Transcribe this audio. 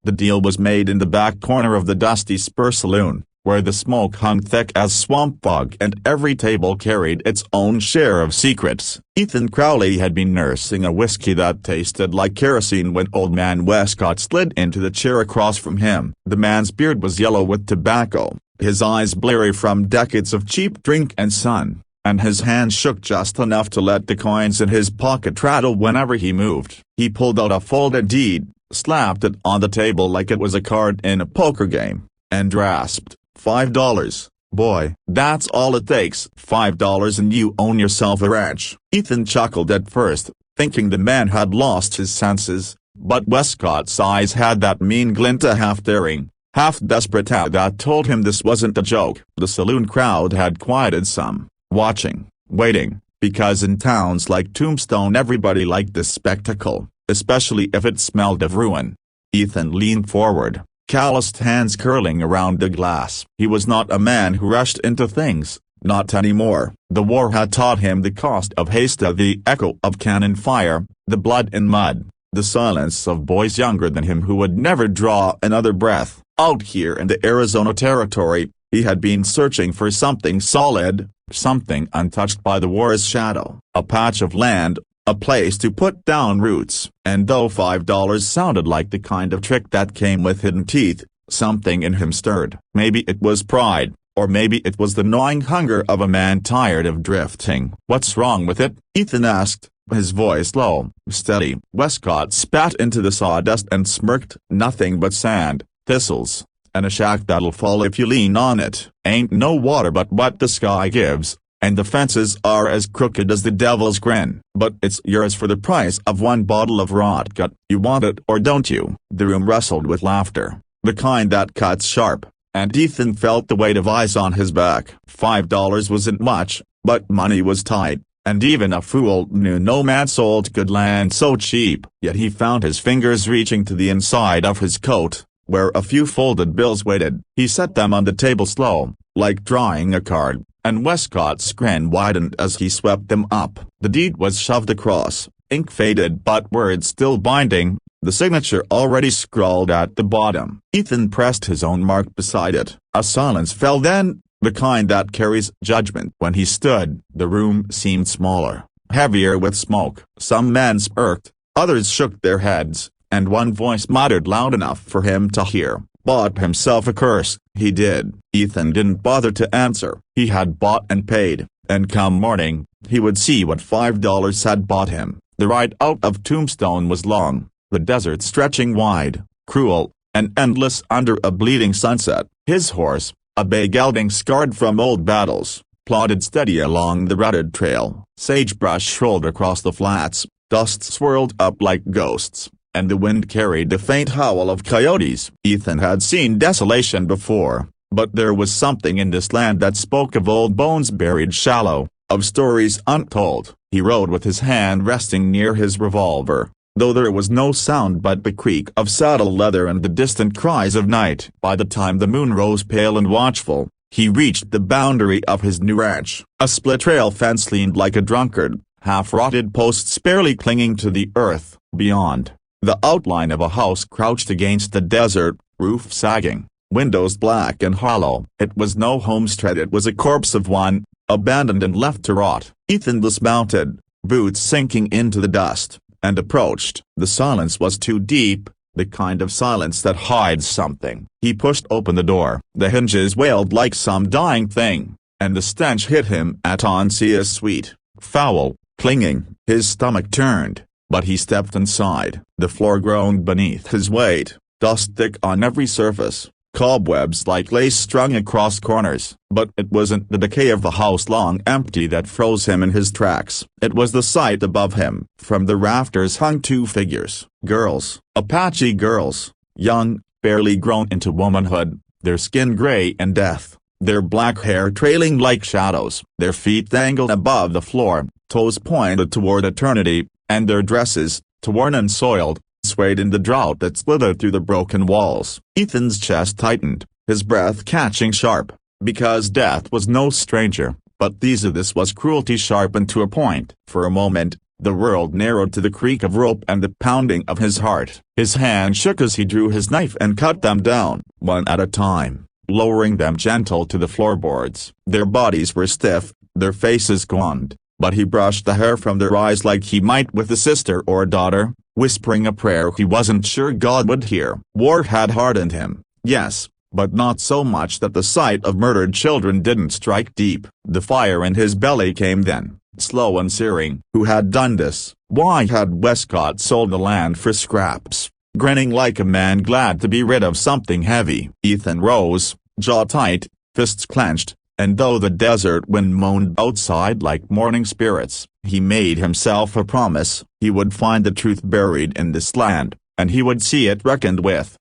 The deal was made in the back corner of the dusty spur saloon, where the smoke hung thick as swamp fog and every table carried its own share of secrets. Ethan Crowley had been nursing a whiskey that tasted like kerosene when old man Westcott slid into the chair across from him. The man's beard was yellow with tobacco, his eyes bleary from decades of cheap drink and sun, and his hands shook just enough to let the coins in his pocket rattle whenever he moved. He pulled out a folded deed, slapped it on the table like it was a card in a poker game, and rasped, $5. Boy, that's all it takes. $5 and you own yourself a ranch. Ethan chuckled at first, thinking the man had lost his senses, but Westcott's eyes had that mean glint, a half-daring, half-desperate eye that told him this wasn't a joke. The saloon crowd had quieted some, watching, waiting, because in towns like Tombstone everybody liked this spectacle, especially if it smelled of ruin. Ethan leaned forward, calloused hands curling around the glass. He was not a man who rushed into things, not anymore. The war had taught him the cost of haste, the echo of cannon fire, the blood and mud, the silence of boys younger than him who would never draw another breath. Out here in the Arizona territory, he had been searching for something solid, something untouched by the war's shadow. A patch of land, a place to put down roots. And though $5 sounded like the kind of trick that came with hidden teeth, something in him stirred. Maybe it was pride, or maybe it was the gnawing hunger of a man tired of drifting. "What's wrong with it?" Ethan asked, his voice low, steady. Westcott spat into the sawdust and smirked. "Nothing but sand, thistles, and a shack that'll fall if you lean on it. Ain't no water but what the sky gives, and the fences are as crooked as the devil's grin. But it's yours for the price of one bottle of rot gut. You want it or don't you?" The room rustled with laughter, the kind that cuts sharp, and Ethan felt the weight of eyes on his back. $5 wasn't much, but money was tight, and even a fool knew no man sold good land so cheap. Yet he found his fingers reaching to the inside of his coat, where a few folded bills waited. He set them on the table slow, like drawing a card, and Westcott's grin widened as he swept them up. The deed was shoved across, ink faded but words still binding, the signature already scrawled at the bottom. Ethan pressed his own mark beside it. A silence fell then, the kind that carries judgment. When he stood, the room seemed smaller, heavier with smoke. Some men smirked, others shook their heads, and one voice muttered loud enough for him to hear, "Bought himself a curse." He did. Ethan didn't bother to answer. He had bought and paid, and come morning, he would see what $5 had bought him. The ride out of Tombstone was long, the desert stretching wide, cruel, and endless under a bleeding sunset. His horse, a bay gelding scarred from old battles, plodded steady along the rutted trail. Sagebrush rolled across the flats, dust swirled up like ghosts, and the wind carried the faint howl of coyotes. Ethan had seen desolation before, but there was something in this land that spoke of old bones buried shallow, of stories untold. He rode with his hand resting near his revolver, though there was no sound but the creak of saddle leather and the distant cries of night. By the time the moon rose pale and watchful, he reached the boundary of his new ranch. A split-rail fence leaned like a drunkard, half-rotted posts barely clinging to the earth. Beyond, the outline of a house crouched against the desert, roof sagging, windows black and hollow. It was no homestead, it was a corpse of one, abandoned and left to rot. Ethan dismounted, boots sinking into the dust, and approached. The silence was too deep, the kind of silence that hides something. He pushed open the door. The hinges wailed like some dying thing, and the stench hit him at once. Sweet, foul, clinging. His stomach turned, but he stepped inside. The floor groaned beneath his weight, dust thick on every surface, cobwebs like lace strung across corners. But it wasn't the decay of the house long empty that froze him in his tracks. It was the sight above him. From the rafters hung two figures. Girls, Apache girls, young, barely grown into womanhood, their skin gray and death, their black hair trailing like shadows, their feet dangled above the floor, toes pointed toward eternity, and their dresses, torn and soiled, swayed in the drought that slithered through the broken walls. Ethan's chest tightened, his breath catching sharp, because death was no stranger, but this was cruelty sharpened to a point. For a moment, The world narrowed to the creak of rope and the pounding of his heart. His hand shook as he drew his knife and cut them down, one at a time, lowering them gentle to the floorboards. Their bodies were stiff, their faces gaunt, but he brushed the hair from their eyes like he might with a sister or a daughter, whispering a prayer he wasn't sure God would hear. War had hardened him, yes, but not so much that the sight of murdered children didn't strike deep. The fire in his belly came then, slow and searing. Who had done this? Why had Westcott sold the land for scraps? Grinning like a man glad to be rid of something heavy. Ethan rose, jaw tight, fists clenched, and though the desert wind moaned outside like mourning spirits, he made himself a promise: he would find the truth buried in this land, and he would see it reckoned with.